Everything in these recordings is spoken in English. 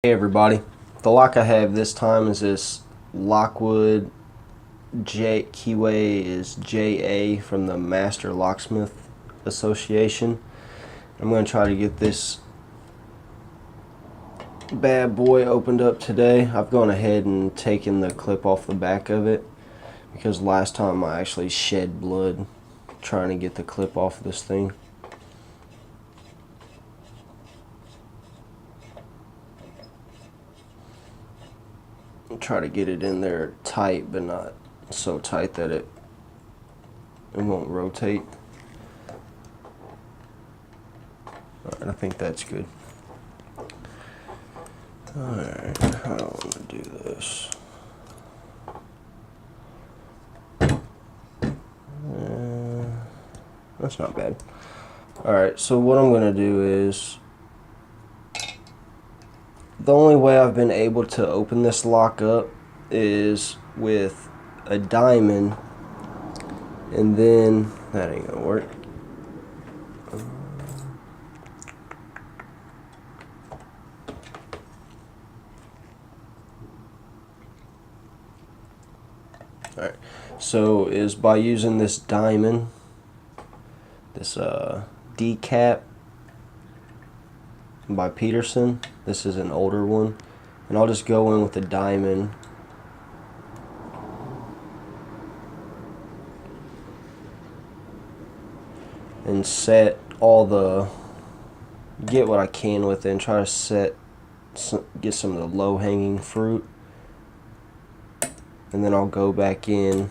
Hey everybody, the lock I have this time is this Lockwood Keyway is JA from the Master Locksmith Association. I'm going to try to get this bad boy opened up today. I've gone ahead and taken the clip off the back of it because last time I actually shed blood trying to get the clip off of this thing. Try to get it in there tight, but not so tight that it won't rotate. Alright, I think that's good. Alright, how do I want to do this? That's not bad. Alright, so what I'm going to do is, the only way I've been able to open this lock up is with a diamond, and then that ain't gonna work. Alright, so is by using this diamond, this decap by Peterson. This is an older one, and I'll just go in with the diamond and set all the, get what I can with it and try to get some of the low hanging fruit, and then I'll go back in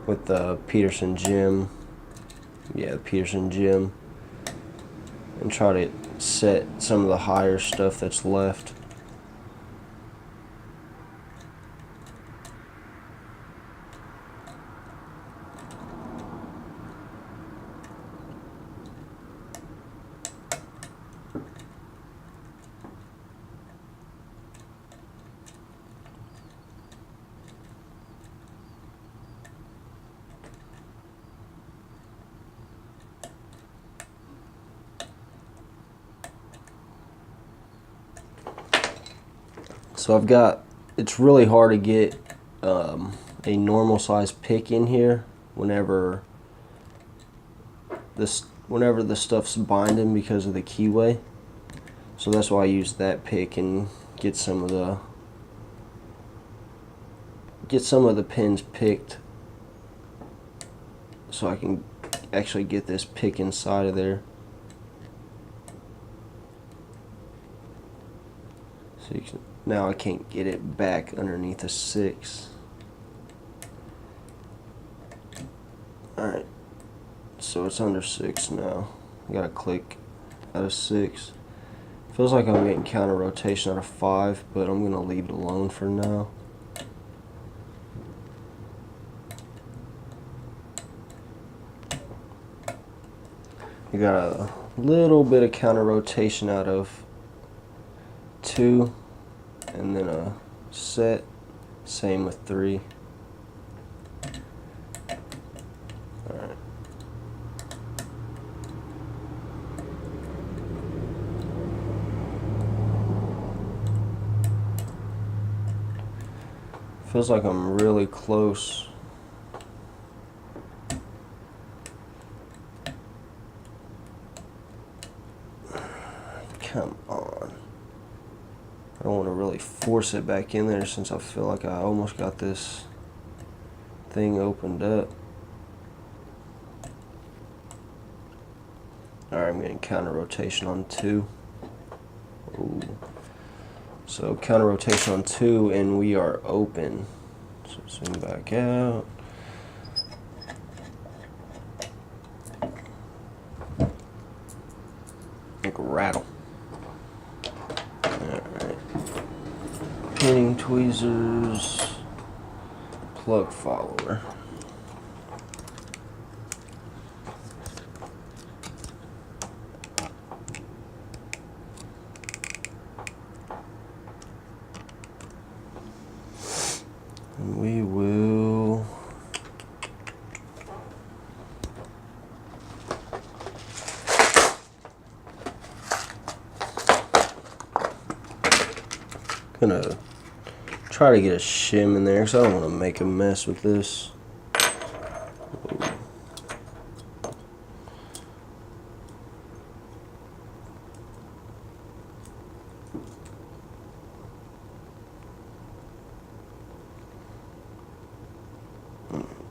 with the Peterson gem, the Peterson gem, and try to set some of the higher stuff that's left. So I've got, it's really hard to get a normal size pick in here whenever the stuff's binding because of the keyway. So that's why I use that pick and get some of the pins picked so I can actually get this pick inside of there. So you can, now I can't get it back underneath a 6. Alright, so it's under 6 now. I gotta click out of 6. Feels like I'm getting counter rotation out of 5, but I'm gonna leave it alone for now. You got a little bit of counter rotation out of 2, and then a set, same with 3. Alright. Feels like I'm really close. Come on. I don't want to really force it back in there since I feel like I almost got this thing opened up. Alright, I'm getting counter rotation on 2. Ooh. So counter rotation on 2 and we are open. So zoom back out. Like a rattle. Alright. Pinning tweezers, plug follower. And we will, gonna try to get a shim in there because I don't want to make a mess with this.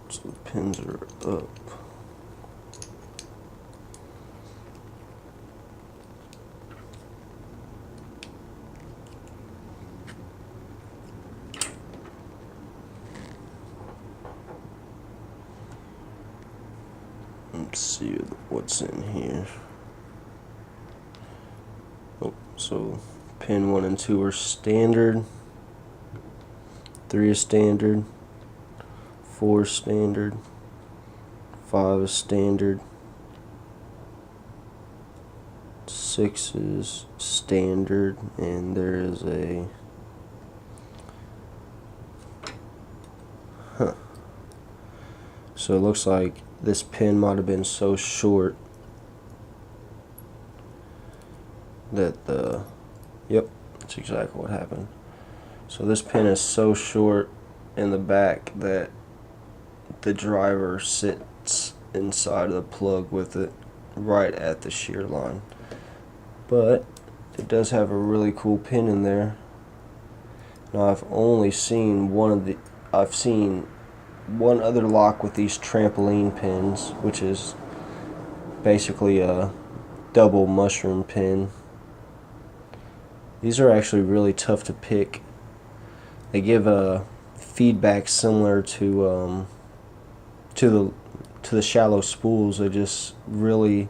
So the pins are up. Let's see what's in here. Oh, so pin 1 and 2 are standard. 3 is standard. 4 is standard. 5 is standard. 6 is standard, and there is a so it looks like this pin might have been so short that the yep, that's exactly what happened. So this pin is so short in the back that the driver sits inside of the plug with it right at the shear line. But it does have a really cool pin in there. Now I've only seen I've seen one other lock with these trampoline pins, which is basically a double mushroom pin. These are actually really tough to pick. They give a feedback similar to the shallow spools. They just really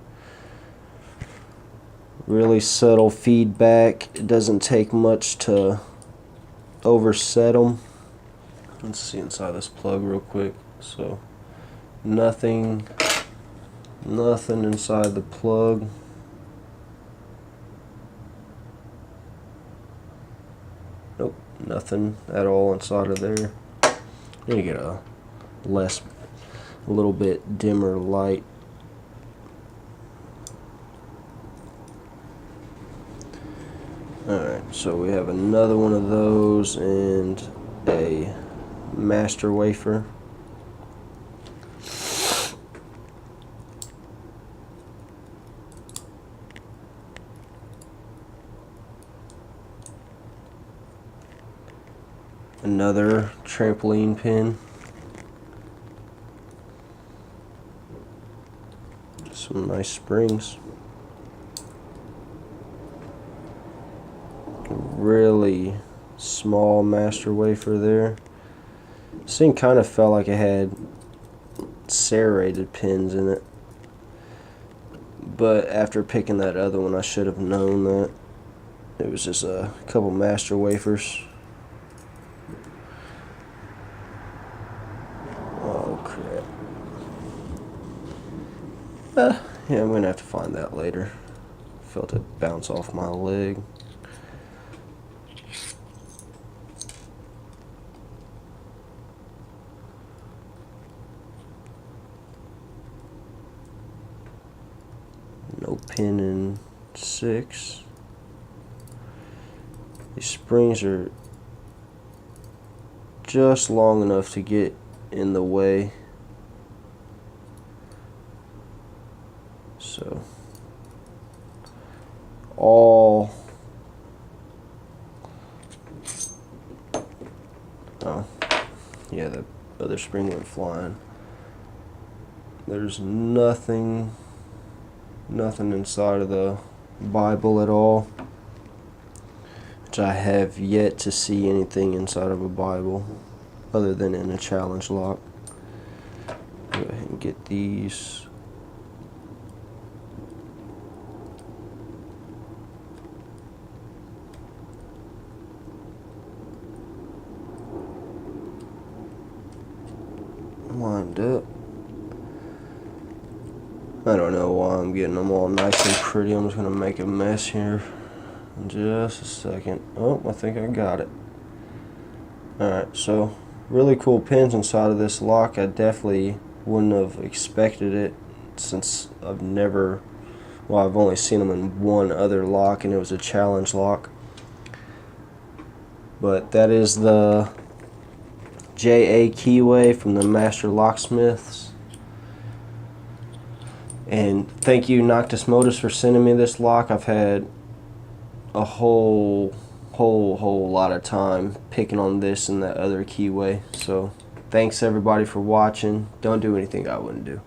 subtle feedback. It doesn't take much to overset them. Let's see inside this plug real quick. So nothing inside the plug. Nope, nothing at all inside of there. Need to get a little bit dimmer light. Alright, so we have another one of those and a master wafer. Another trampoline pin. Some nice springs. Really small master wafer there. This thing kind of felt like it had serrated pins in it, but after picking that other one I should have known that it was just a couple master wafers. Oh crap. Yeah, I'm gonna have to find that later. Felt it bounce off my leg. No pin in 6. These springs are just long enough to get in the way. So oh, yeah, the other spring went flying. There's nothing inside of the Bible at all, which I have yet to see anything inside of a Bible other than in a challenge lock. Go ahead and get these. Lined up. I don't know why I'm getting them all nice and pretty. I'm just going to make a mess here in just a second. Oh, I think I got it. Alright, so really cool pins inside of this lock. I definitely wouldn't have expected it since I've only seen them in one other lock, and it was a challenge lock. But that is the JA Keyway from the Master Locksmiths. And thank you, Noctis Motus, for sending me this lock. I've had a whole lot of time picking on this and that other Keyway. So thanks everybody for watching. Don't do anything I wouldn't do.